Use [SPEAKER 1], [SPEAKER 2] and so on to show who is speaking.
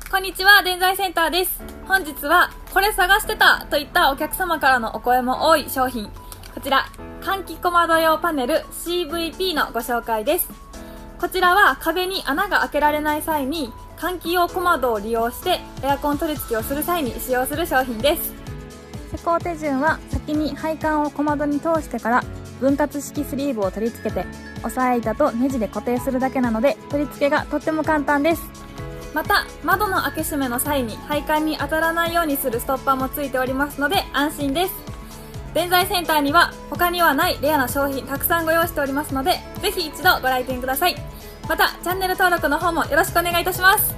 [SPEAKER 1] こんにちは、電材センターです。本日はこれ探してたといったお客様からのお声も多い商品、こちら換気小窓用パネル CVP のご紹介です。こちらは壁に穴が開けられない際に換気用小窓を利用してエアコン取り付けをする際に使用する商品です。施工手順は先に配管を小窓に通してから分割式スリーブを取り付けて押さえ板とネジで固定するだけなので取り付けがとっても簡単です。また窓の開け閉めの際に配管に当たらないようにするストッパーもついておりますので安心です。電材センターには他にはないレアな商品たくさんご用意しておりますのでぜひ一度ご来店ください。またチャンネル登録の方もよろしくお願いいたします。